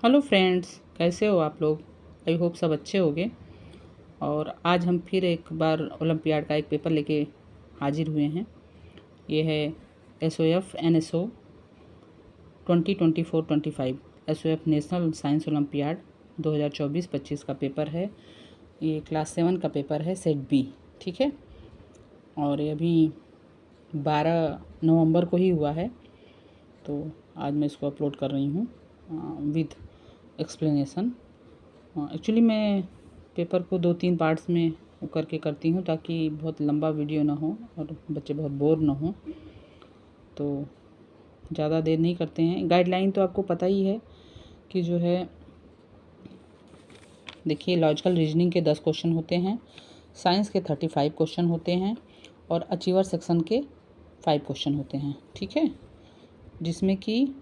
Hello friends, कैसे हो आप लोग। आई होप सब अच्छे होंगे। और आज हम फिर एक बार ओलंपियाड का एक पेपर लेके हाजिर हुए हैं। ये है SOF NSO 2024-25 SOF national science olympiad 2024-25 का पेपर है। ये क्लास 7 का पेपर है, सेट बी। ठीक है, और ये अभी 12 नवंबर को ही हुआ है, तो आज मैं इसको अपलोड कर रही हूँ विद एक्सप्लेनेशन। एक्चुअली मैं पेपर को 2-3 पार्ट्स में करके करती हूँ ताकि बहुत लंबा वीडियो ना हो और बच्चे बहुत बोर ना हो, तो ज़्यादा देर नहीं करते हैं। गाइडलाइन तो आपको पता ही है कि जो है, देखिए, लॉजिकल रीजनिंग के 10 क्वेश्चन होते हैं, साइंस के 35 क्वेश्चन होते हैं और अचीवर सेक्शन के 5 क्वेश्चन होते हैं। ठीक है, जिसमें कि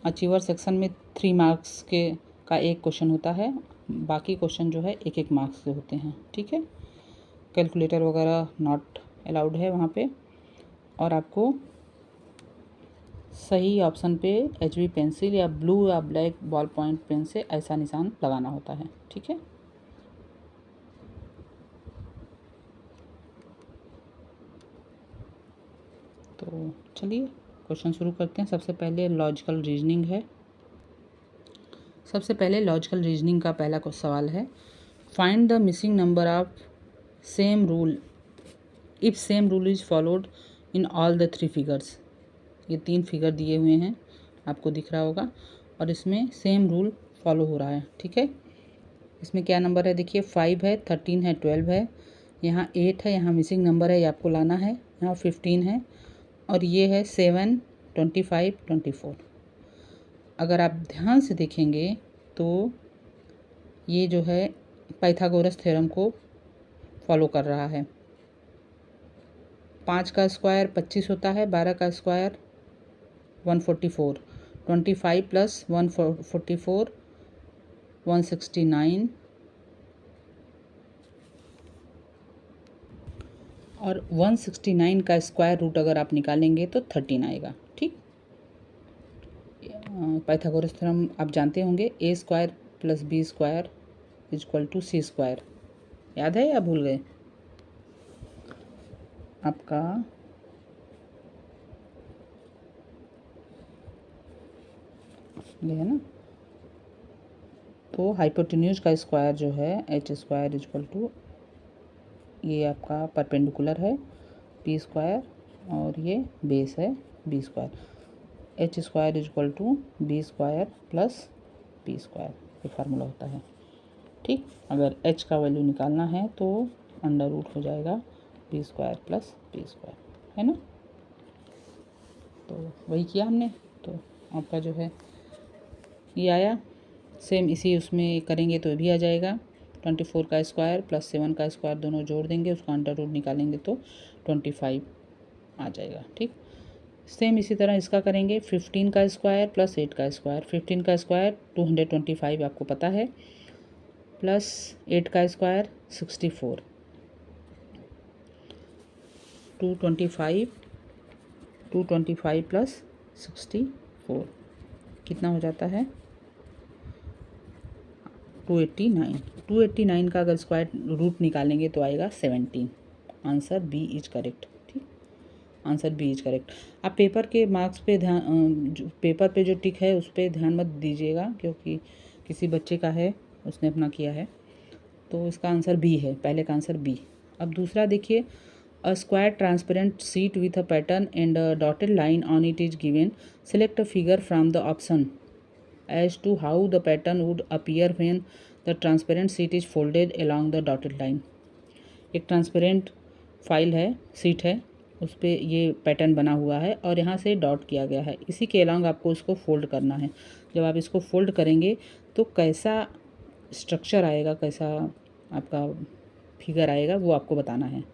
अचीवर सेक्शन में 3 मार्क्स के का एक क्वेश्चन होता है, बाकी क्वेश्चन जो है 1-1 मार्क्स के होते हैं। ठीक है, कैलकुलेटर वगैरह नॉट अलाउड है वहाँ पे, और आपको सही ऑप्शन पे HB पेंसिल या ब्लू या ब्लैक बॉल पॉइंट पेन से ऐसा निशान लगाना होता है। ठीक है, तो चलिए क्वेश्चन शुरू करते हैं। सबसे पहले लॉजिकल रीजनिंग का पहला सवाल है, find the missing number of same rule if same rule is followed in all the 3 figures. ये 3 फिगर दिए हुए हैं, आपको दिख रहा होगा, और इसमें सेम रूल फॉलो हो रहा है। ठीक है, इसमें क्या नंबर है, देखिए 5 है, 13 है, 12 है, यहाँ 8 है, यहाँ मिसिंग नंबर है, ये आपको लाना है, यहाँ 15 है, और ये है 7, 25, 24। अगर आप ध्यान से देखेंगे तो ये जो है पाइथागोरस थ्योरम को फॉलो कर रहा है। 5 का स्क्वायर 25 होता है, 12 का स्क्वायर 144, 25 प्लस 144 169, और 169 का स्क्वायर रूट अगर आप निकालेंगे तो 13 आएगा। ठीक, पाइथागोरस थ्योरम आप जानते होंगे, A square plus B square is equal to C square. याद है या भूल गए आपका? ये है ना, तो हाइपोटेन्यूज का स्क्वायर जो है H square is equal to, ये आपका परपेंडिकुलर है P स्क्वायर, और ये बेस है B square. H square is equal to B square plus P square, ये फार्मूला होता है। ठीक, अगर H का वैल्यू निकालना है तो अंडर रूट हो जाएगा B square plus P square, है ना। तो वही किया हमने, तो आपका जो है ये आया। सेम इसी उसमें करेंगे तो भी आ जाएगा। 24 का स्क्वायर प्लस 7 का स्क्वायर दोनों जोड़ देंगे, उसका अंडर रूट निकालेंगे तो 25 आ जाएगा। ठीक, सेम इसी तरह इसका करेंगे। 15 का स्क्वायर प्लस 8 का स्क्वायर, 15 का स्क्वायर 225 आपको पता है, प्लस 8 का स्क्वायर 64, 225 प्लस 64 कितना हो जाता है, 289 का अगर स्क्वायर रूट निकालेंगे तो आएगा 17। Answer B is correct. ठीक, आंसर बी इज करेक्ट। आप पेपर के मार्क्स पे ध्यान, पेपर पे जो टिक है उस पर ध्यान मत दीजिएगा, क्योंकि किसी बच्चे का है, उसने अपना किया है, तो इसका आंसर बी है, पहले का आंसर बी। अब दूसरा देखिए, a square transparent sheet with a pattern and a dotted line on it is given, select a figure from the option as to how the pattern would appear when the transparent sheet is folded along the dotted line। एक transparent file है, seat है, उस पर ये pattern बना हुआ है और यहाँ से डॉट किया गया है, इसी के अलॉन्ग आपको इसको फोल्ड करना है। जब आप इसको फोल्ड करेंगे तो कैसा स्ट्रक्चर आएगा, कैसा आपका फिगर आएगा, वो आपको बताना है।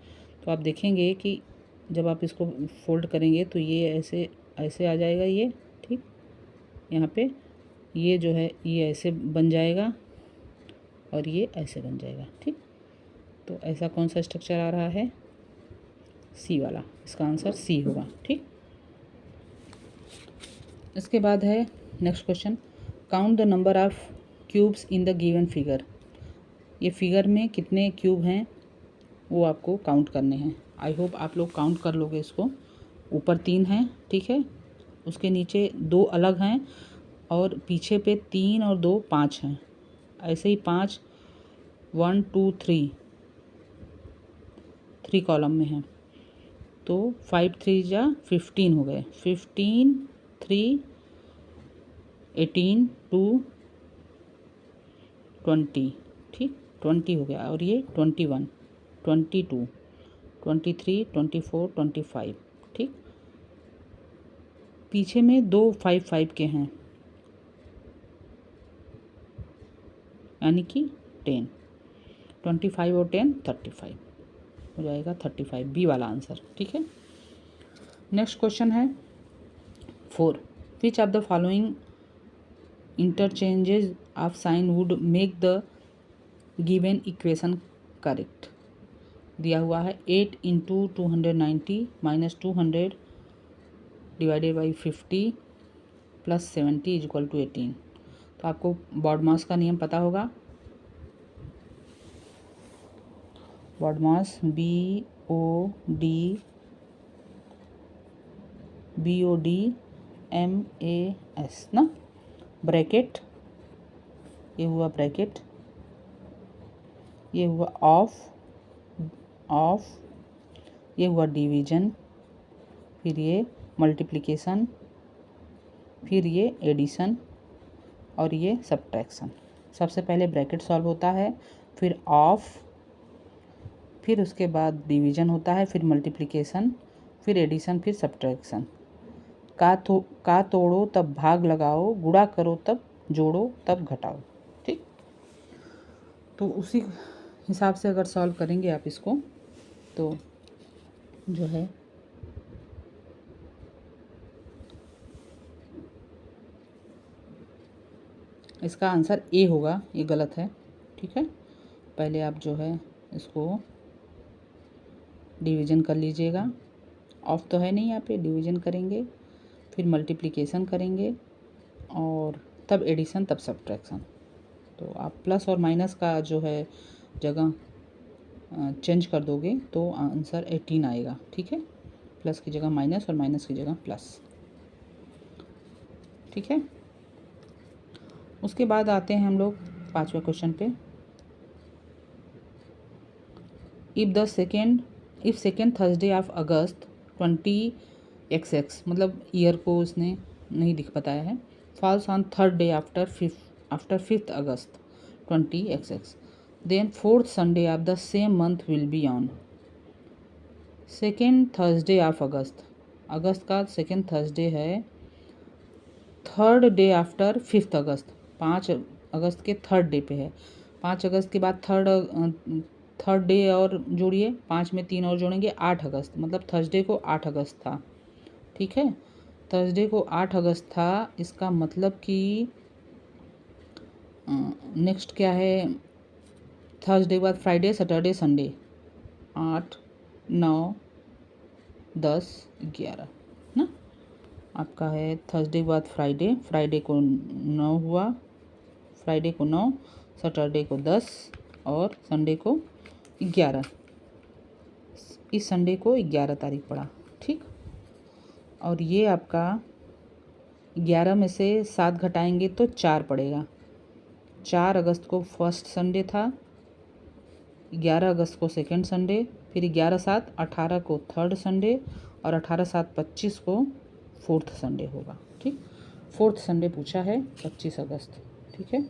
तो आप देखेंगे कि जब आप इसको फोल्ड करेंगे तो ये ऐसे ऐसे आ जाएगा ये। ठीक, यहाँ पे ये जो है ये ऐसे बन जाएगा और ये ऐसे बन जाएगा। ठीक, तो ऐसा कौन सा स्ट्रक्चर आ रहा है, सी वाला, इसका आंसर सी होगा। ठीक, इसके बाद है next question, count the number of cubes in the given figure. ये फिगर में कितने क्यूब हैं वो आपको काउंट करने हैं। आई होप आप लोग काउंट कर लोगे इसको। ऊपर 3 हैं, ठीक है, उसके नीचे 2 अलग हैं और पीछे पे 3 और 2 5 हैं। ऐसे ही 5 1 2 3 कॉलम में हैं, तो 5 3 जा 15 हो गए। 15 3 18 2 20, ठीक, 20 हो गया। और ये 21 22 23 24 25, ठीक। पीछे में 2 5 5 के हैं, यानी कि 10, 25 और 10 35 हो जाएगा। 35 बी वाला आंसर, ठीक है। नेक्स्ट क्वेश्चन है 4, which of the following interchanges of sign would make the given equation correct. दिया हुआ है 8 into 290 minus 200 divided by 50 plus 70 is equal to 18। तो आपको बॉडमास का नियम पता होगा। बॉडमास BODMAS ना, ब्रैकेट, ये हुआ ब्रैकेट, ये हुआ ऑफ, ये हुआ डिवीजन, फिर ये मल्टीप्लिकेशन, फिर ये एडिशन और ये सब्ट्रैक्शन। सबसे पहले ब्रैकेट सॉल्व होता है, फिर ऑफ, फिर उसके बाद डिवीजन होता है, फिर मल्टीप्लिकेशन, फिर एडिशन, फिर सब्ट्रैक्शन। का तोड़ो तब भाग लगाओ, गुणा करो तब जोड़ो तब घटाओ, ठीक। तो उसी हिसाब से अगर सॉल्व करेंगे आप इसको तो जो है इसका आंसर ए होगा। ये गलत है, ठीक है। पहले आप जो है इसको डिवीजन कर लीजिएगा। ऑफ तो है नहीं, यहाँ पे डिवीजन करेंगे, फिर मल्टीप्लिकेशन करेंगे और तब एडिशन, तब सब्ट्रैक्शन। तो आप प्लस और माइनस का जो है जगह चेंज कर दोगे तो आंसर 18 आएगा, ठीक है। प्लस की जगह माइनस और माइनस की जगह प्लस, ठीक है। उसके बाद आते हैं हम लोग 5वें क्वेश्चन पे। If second Thursday of August 20XX, मतलब ईयर को उसने नहीं बताया है, falls on third day after 5th August 20XX, then 4th Sunday of the same month will be on. Second Thursday of August का सेकेंड थर्सडे है, third day after 5th August, 5 अगस्त के थर्ड डे पे है। 5 अगस्त के बाद third day और जोड़िए, 5 में 3 और जोड़ेंगे, 8 अगस्त, मतलब थर्सडे को 8 अगस्त था, ठीक है। थर्सडे को 8 अगस्त था, इसका मतलब कि नेक्स्ट क्या है, थर्सडे के बाद फ्राइडे, सैटरडे, संडे, 8 9 10 11 ना। आपका है थर्सडे के बाद फ्राइडे को 9 हुआ, फ्राइडे को 9, सैटरडे को 10 और संडे को 11। इस संडे को 11 तारीख पड़ा, ठीक। और ये आपका 11 में से 7 घटाएंगे तो 4 पड़ेगा। 4 अगस्त को फर्स्ट संडे था, 11 अगस्त को सेकेंड संडे, फिर 11/7 18 को थर्ड संडे और 18/7 25 को फोर्थ संडे होगा, ठीक। फोर्थ संडे पूछा है 25 अगस्त, ठीक है,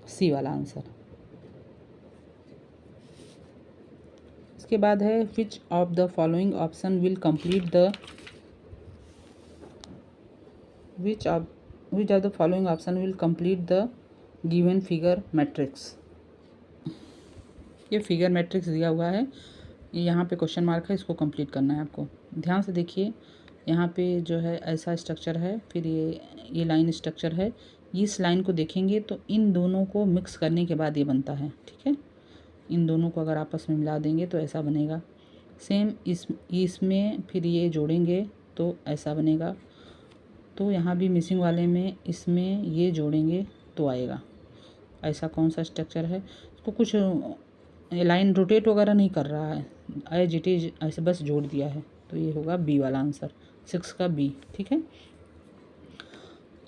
सी वाला आंसर। इसके बाद है which of the following option will complete the which of the following option will complete the given figure matrix. ये फिगर मैट्रिक्स दिया हुआ है, यहाँ पे क्वेश्चन मार्क है, इसको कंप्लीट करना है आपको। ध्यान से देखिए, यहाँ पे जो है ऐसा स्ट्रक्चर है, फिर ये लाइन स्ट्रक्चर है। इस लाइन को देखेंगे तो इन दोनों को मिक्स करने के बाद ये बनता है, ठीक है। इन दोनों को अगर आपस में मिला देंगे तो ऐसा बनेगा। सेम इसमें फिर ये जोड़ेंगे तो ऐसा बनेगा। तो यहाँ भी मिसिंग वाले में इसमें ये जोड़ेंगे तो आएगा। ऐसा कौन सा स्ट्रक्चर है, इसको कुछ लाइन रोटेट वगैरह नहीं कर रहा है, एज इट इज ऐसे बस जोड़ दिया है। तो ये होगा बी वाला आंसर, 6 का बी। ठीक है,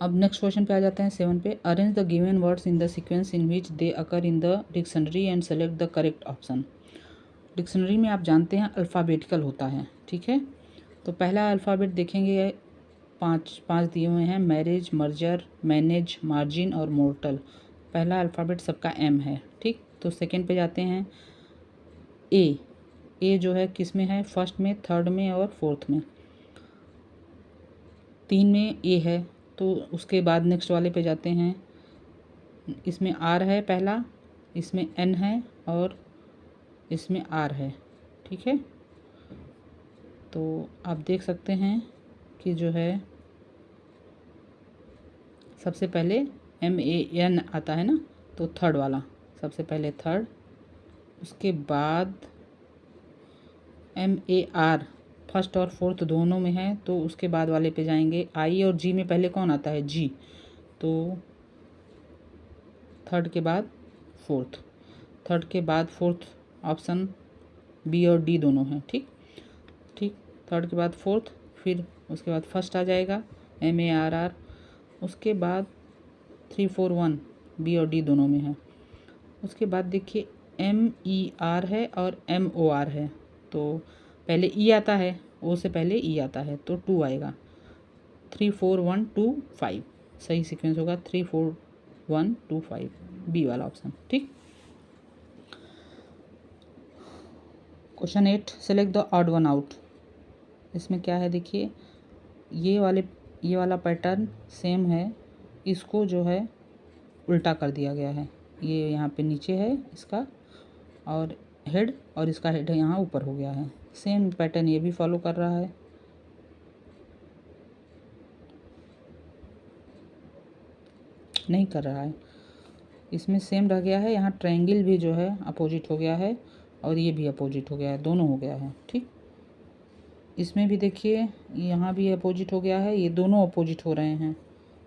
अब नेक्स्ट क्वेश्चन पे आ जाते हैं 7 पे। Arrange the given words in the sequence in which they occur in the dictionary and select the correct option. Dictionary में आप जानते हैं अल्फ़ाबेटिकल होता है। ठीक है, तो पहला अल्फ़ाबेट देखेंगे, पाँच दिए हुए हैं, मैरिज, मर्जर, मैनेज, मार्जिन और मोर्टल। पहला अल्फ़ाबेट सबका एम है। ठीक, तो सेकंड पे जाते हैं, ए जो है किस में है, फर्स्ट में, थर्ड में और फोर्थ में। 3 में ए है, तो उसके बाद नेक्स्ट वाले पे जाते हैं, इसमें आर है पहला, इसमें एन है और इसमें आर है। ठीक है, तो आप देख सकते हैं कि जो है सबसे पहले MAN आता है ना, तो थर्ड वाला सबसे पहले थर्ड, उसके बाद MAR फर्स्ट और फोर्थ दोनों में है, तो उसके बाद वाले पे जाएंगे। आई और जी में पहले कौन आता है, जी, तो थर्ड के बाद फोर्थ, थर्ड के बाद फोर्थ ऑप्शन बी और डी दोनों हैं। ठीक, थर्ड के बाद फोर्थ, फिर उसके बाद फर्स्ट आ जाएगा MARR, उसके बाद 3, 4, 1 बी और डी दोनों में है। उसके बाद देखिए MER है और MOR है, तो पहले ई आता है, ओ से पहले ई आता है, तो 2 आएगा। 3, 4, 1, 2, 5 सही सीक्वेंस होगा, 3, 4, 1, 2, 5 बी वाला ऑप्शन। ठीक, question 8, select the odd one out. इसमें क्या है देखिए, ये वाला पैटर्न सेम है, इसको जो है उल्टा कर दिया गया है। ये यहाँ पे नीचे है इसका और हेड, और इसका हेड यहाँ ऊपर हो गया है। सेम पैटर्न ये भी फॉलो कर रहा है। नहीं कर रहा है, इसमें सेम रह गया है। यहाँ ट्रायंगल भी जो है अपोजिट हो गया है और ये भी अपोजिट हो गया है, दोनों हो गया है। ठीक, इसमें भी देखिए यहाँ भी अपोजिट हो गया है, ये दोनों अपोजिट हो रहे हैं,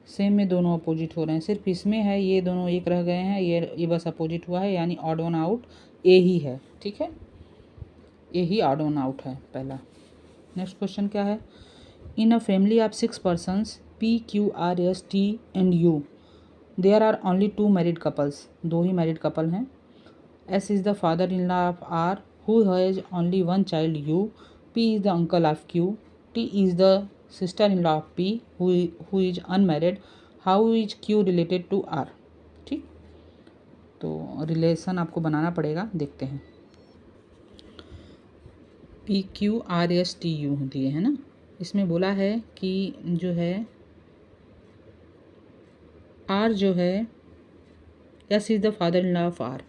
सेम में दोनों अपोजिट हो रहे हैं। सिर्फ इसमें है ये दोनों एक रह गए हैं, ये बस अपोजिट हुआ है, यानी ऑड वन आउट ए ही है। ठीक है, ए ही ऑड वन आउट है पहला। नेक्स्ट क्वेश्चन क्या है, in a family of 6 persons PQRST and U there are only 2 married couples. 2 ही मैरिड कपल हैं। S is the father in law of R who has only 1 child U। P is the uncle of Q। T is the sister in law of P who is unmarried. How is Q related to R। ठीक, तो relation आपको बनाना पड़ेगा, देखते हैं। PQRSTU दिए है ना, इसमें बोला है कि जो है R जो है, S is the father in law of R।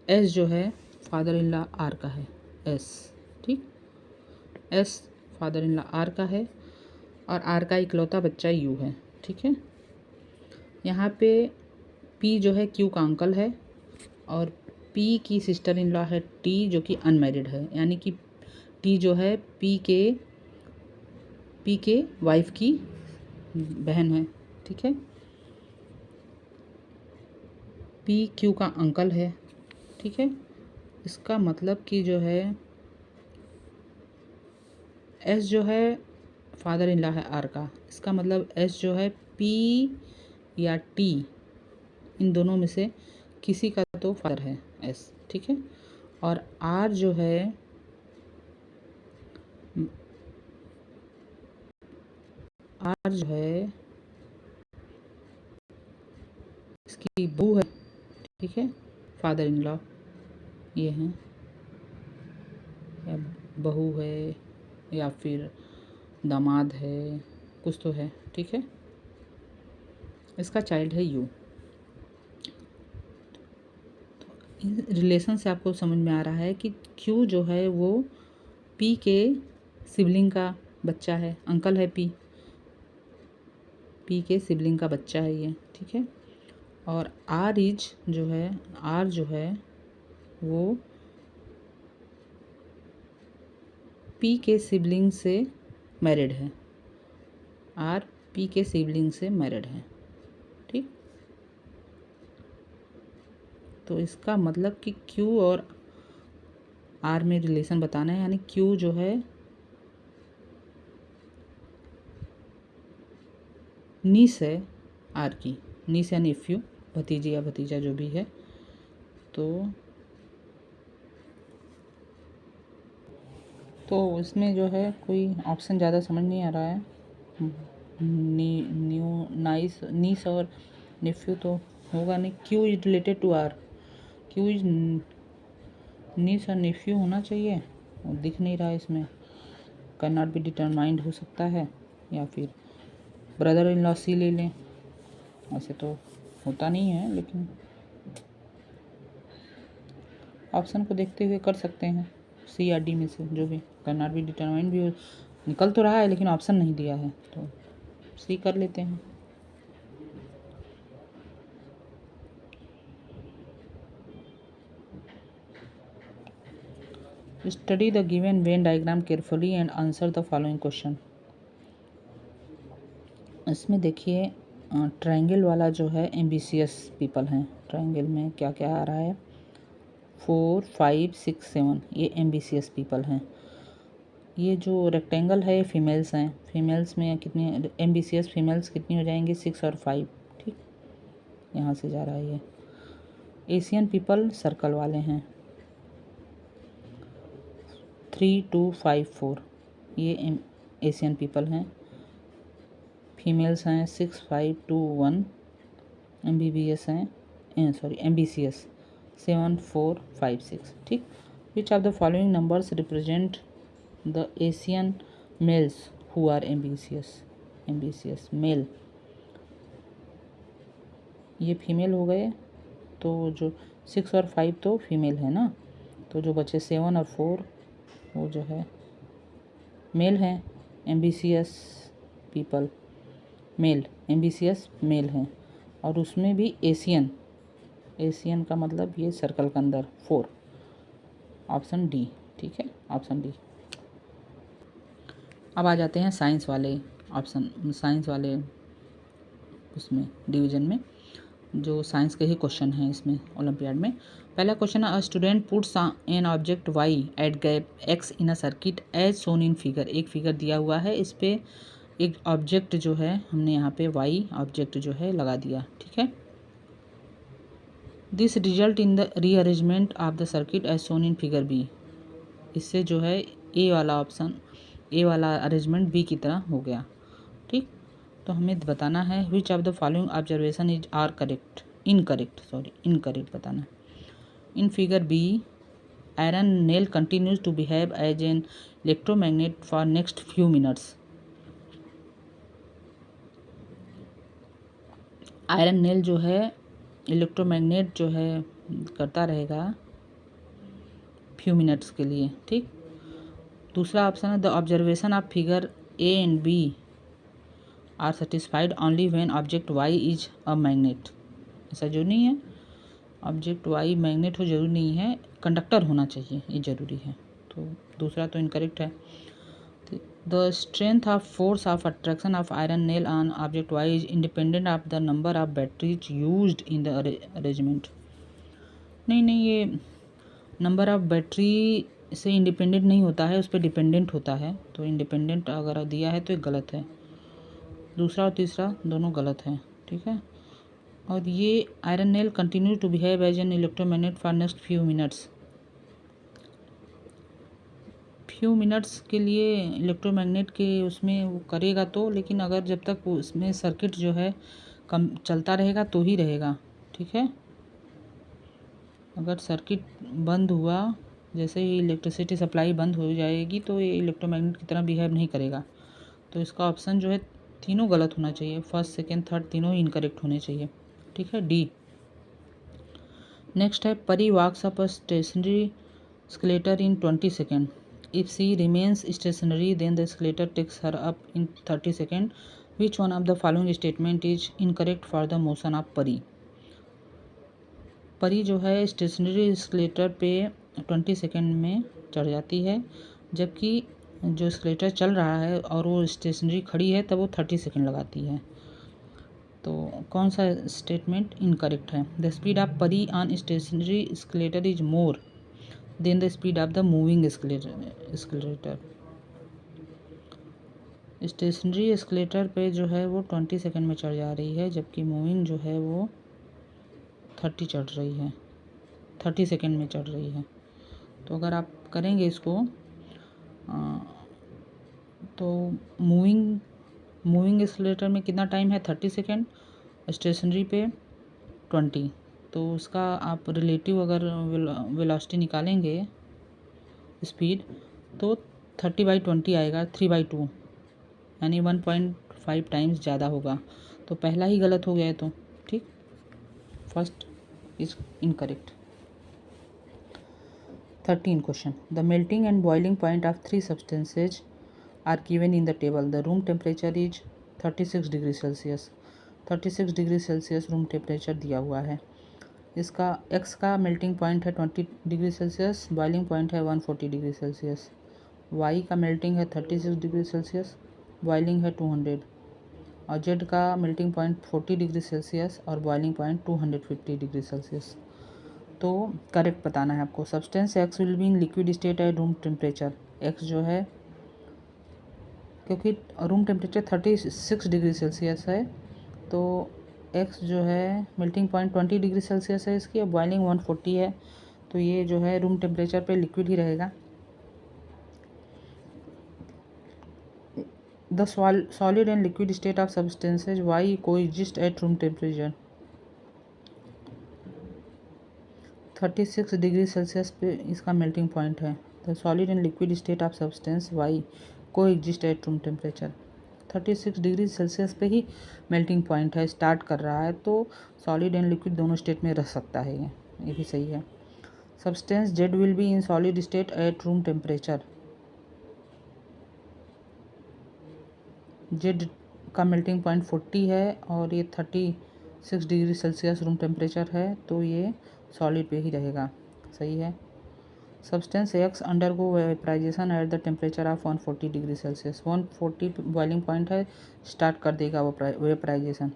S जो है फादर इन लॉ R का है, S। ठीक, S father in law R का है और R का इकलौता बच्चा U है। ठीक है, यहाँ पे P जो है Q का अंकल है और P की सिस्टर इन लॉ है T जो कि अनमैरिड है, यानी कि T जो है P के वाइफ की बहन है। ठीक है, P Q का अंकल है। ठीक है, इसका मतलब कि जो है S जो है फादर इन लॉ है R का, इसका मतलब S जो है P या T इन दोनों में से किसी का तो फादर है S। ठीक है, और R जो है इसकी बहू है। ठीक है, फादर इन लॉ ये हैं, या बहू है या फिर दामाद है, कुछ तो है। ठीक है, इसका चाइल्ड है U। रिलेशन से आपको समझ में आ रहा है कि Q जो है वो P के सिबलिंग का बच्चा है, अंकल है P के सिबलिंग का बच्चा है ये। ठीक है, और R जो है वो P के सिबलिंग से मैरिड है। R पी के सिबलिंग से मैरिड है। ठीक, तो इसका मतलब कि क्यू और आर में रिलेशन बताना है, यानी क्यू जो है नीस है आर की, नीस या नेफ्यू, भतीजी या भतीजा जो भी है। तो इसमें जो है कोई ऑप्शन ज़्यादा समझ नहीं आ रहा है। नीस और नेफ्यू तो होगा नहीं। Q is related to R, Q is niece और नेफ्यू होना चाहिए, दिख नहीं रहा है इसमें। कैन नॉट बी डिटरमाइंड हो सकता है, या फिर ब्रदर इन लॉ सी ले लें, ऐसे तो होता नहीं है, लेकिन ऑप्शन को देखते हुए कर सकते हैं। सी या डी में से जो भी, कैन नॉट बी डिटरमाइंड भी निकल तो रहा है, लेकिन ऑप्शन नहीं दिया है, तो सी कर लेते हैं। Study the given Venn diagram carefully and answer the following question. इसमें देखिए ट्रायंगल वाला जो है एम्बिशियस पीपल हैं। ट्रायंगल में क्या क्या आ रहा है, 4, 5, 6, 7, ये एम्बिशियस पीपल हैं। ये जो रेक्टेंगल है ये फीमेल्स हैं। फीमेल्स में कितनी एम्बिशियस फीमेल्स कितनी हो जाएंगी, 6 और 5। ठीक, यहाँ से जा रहा है ये। एशियन पीपल सर्कल वाले हैं, 3, 2, 5, 4, ये एशियन पीपल हैं। फीमेल्स हैं 6, 5, 2, 1। एम्बीबीएस हैं, एम्बिशियस 7, 4, 5, 6। ठीक, which of the following numbers represent the Asian males who are ambitious male. ये फीमेल हो गए, तो जो 6 और 5 तो फीमेल है ना, तो जो बचे 7 और 4 वो जो है मेल हैं। Ambitious people male, ambitious male हैं, और उसमें भी एशियन का मतलब ये सर्कल के अंदर 4, ऑप्शन डी। ठीक है, ऑप्शन डी। अब आ जाते हैं साइंस वाले उसमें डिवीजन में, जो साइंस के ही क्वेश्चन हैं इसमें ओलंपियाड में। पहला क्वेश्चन है, a student puts an object Y at gap X in a circuit as shown in figure. एक फिगर दिया हुआ है, इस पे एक ऑब्जेक्ट जो है हमने यहाँ पे वाई ऑब्जेक्ट जो है लगा दिया। ठीक है, this result in the rearrangement of the circuit as shown in figure B. इससे जो है ए वाला अरेंजमेंट बी की तरह हो गया। ठीक, तो हमें बताना है which of the following observation is are correct, incorrect बताना है। In figure B iron nail continues to behave as an electromagnet for next few minutes. Iron nail जो है इलेक्ट्रोमैग्नेट जो है करता रहेगा फ्यू मिनट्स के लिए। ठीक, दूसरा ऑप्शन है, the observation of figure A and B are satisfied only when object Y is a magnet. ऐसा जो नहीं है, ऑब्जेक्ट वाई मैग्नेट हो जरूरी नहीं है, कंडक्टर होना चाहिए, ये जरूरी है। तो दूसरा तो इनकरेक्ट है। The strength of force of attraction of iron nail on object Y is independent of the number of batteries used in the arrangement. नहीं, ये नंबर ऑफ बैटरी से इंडिपेंडेंट नहीं होता है, उस पर डिपेंडेंट होता है। तो इंडिपेंडेंट अगर दिया है तो ये गलत है, दूसरा और तीसरा दोनों गलत हैं। ठीक है, और ये iron nail continue to behave as an electromagnet for next few minutes के लिए इलेक्ट्रोमैग्नेट के उसमें वो करेगा तो, लेकिन अगर जब तक उसमें सर्किट जो है कम चलता रहेगा तो ही रहेगा। ठीक है, अगर सर्किट बंद हुआ, जैसे ही इलेक्ट्रिसिटी सप्लाई बंद हो जाएगी, तो ये इलेक्ट्रोमैग्नेट की तरह बिहेव नहीं करेगा। तो इसका ऑप्शन जो है तीनों गलत होना चाहिए, फर्स्ट सेकेंड थर्ड तीनों ही इनकरेक्ट होने चाहिए। ठीक है, डी। नेक्स्ट है, Pari walks up a stationary escalator in 20 second. If she remains stationary then the escalator takes her up in 30 second. Which one of the following statement is incorrect for the motion of Pari. Pari जो है stationery skeletal पे 20 second में चढ़ जाती है, जबकि जो escalator चल रहा है और वो स्टेशनरी खड़ी है तब वो 30 सेकेंड लगाती है। तो कौन सा स्टेटमेंट इनकरेक्ट है? The speed of Pari on stationary escalator is more than the speed of the moving escalator. Stationary escalator पे जो है वो 20 सेकेंड में चढ़ जा रही है, जबकि मूविंग जो है वो 30 सेकेंड में चढ़ रही है। तो अगर आप करेंगे इसको तो मूविंग एस्केलेटर में कितना टाइम है? 30 सेकेंड, स्टेशनरी पे 20। तो उसका आप रिलेटिव अगर वेलोसिटी निकालेंगे स्पीड तो 30/20 आएगा, 3/2, यानी 1.5 टाइम्स ज़्यादा होगा। तो पहला ही गलत हो गया है। तो ठीक, first is incorrect. 13 question, the melting and boiling point of 3 substances are given in the table. The room temperature is 36 degree Celsius. 36 degree Celsius room temperature दिया हुआ है। इसका एक्स का मेल्टिंग पॉइंट है 20 डिग्री सेल्सियस, बॉइलिंग पॉइंट है 140 degree Celsius. Y का melting है 36 degree Celsius, boiling है 200, और जेड का मेल्टिंग पॉइंट 40 डिग्री सेल्सियस और बॉइलिंग पॉइंट 250 डिग्री सेल्सियस। तो करेक्ट बताना है आपको। Substance x will be in liquid state eight room temperature. X जो है, क्योंकि रूम टेम्परेचर 36 डिग्री सेल्सियस है, तो एक्स जो है मेल्टिंग पॉइंट 20 डिग्री सेल्सियस है इसकी, और बॉइलिंग 140 है, तो ये जो है रूम टेम्परेचर पे लिक्विड ही रहेगा। The solid and liquid state of substances Y coexist at room temperature. 36 degree Celsius पे इसका मेल्टिंग पॉइंट है। The solid and liquid state of substance Y coexist at room temperature. 36 degree Celsius पे ही melting point है, start कर रहा है, तो सॉलिड एंड लिक्विड दोनों स्टेट में रह सकता है। ये भी सही है। Substance Z will be in solid state eight room temperature. Z का मेल्टिंग पॉइंट 40 है और ये 36 डिग्री सेल्सियस रूम टेम्परेचर है, तो ये सॉलिड पे ही रहेगा। सही है। Substance X undergo vaporization at the temperature of 140 degree Celsius. 140 boiling point है, स्टार्ट कर देगा वो वेपराइजेशन।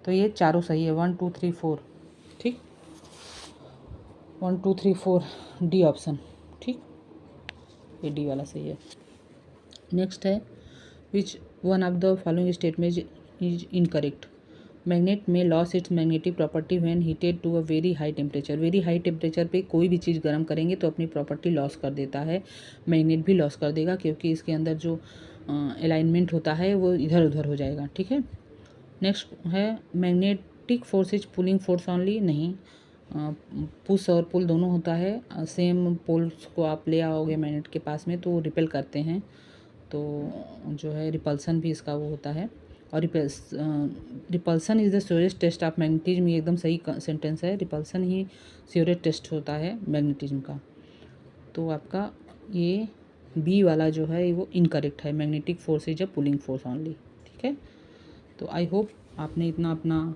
तो ये चारों सही है, 1 2 3 4। ठीक, 1 2 3 4 डी ऑप्शन। ठीक, ये डी वाला सही है। नेक्स्ट है, which one of the following statement is incorrect. Magnet में loss its magnetic property when heated to a very high temperature. Very high temperature पे कोई भी चीज़ गर्म करेंगे तो अपनी प्रॉपर्टी लॉस कर देता है। मैग्नेट भी लॉस कर देगा, क्योंकि इसके अंदर जो अलाइनमेंट होता है वो इधर उधर हो जाएगा। ठीक है। नेक्स्ट है, magnetic force is pulling force only. नहीं, पुश और पुल दोनों होता है। सेम पोल्स को आप ले आओगे मैग्नेट के पास में तो वो रिपेल करते हैं, तो जो है रिपल्सन भी इसका वो होता है। और repulsion is the surest test of magnetism. ये एकदम सही सेंटेंस है, रिपल्सन ही श्योरेस्ट टेस्ट होता है मैग्नेटिज्म का। तो आपका ये बी वाला जो है वो इनकरेक्ट है। Magnetic force is a pulling force only. ठीक है। तो आई होप आपने इतना अपना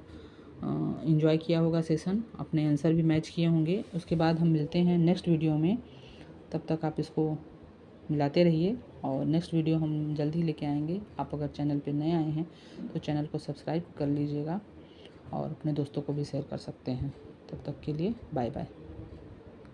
एंजॉय किया होगा सेशन, अपने आंसर भी मैच किए होंगे। उसके बाद हम मिलते हैं नेक्स्ट वीडियो में, तब तक आप इसको मिलाते रहिए और नेक्स्ट वीडियो हम जल्दी लेके आएंगे। आप अगर चैनल पे नए आए हैं तो चैनल को सब्सक्राइब कर लीजिएगा और अपने दोस्तों को भी शेयर कर सकते हैं। तब तक के लिए बाय बाय।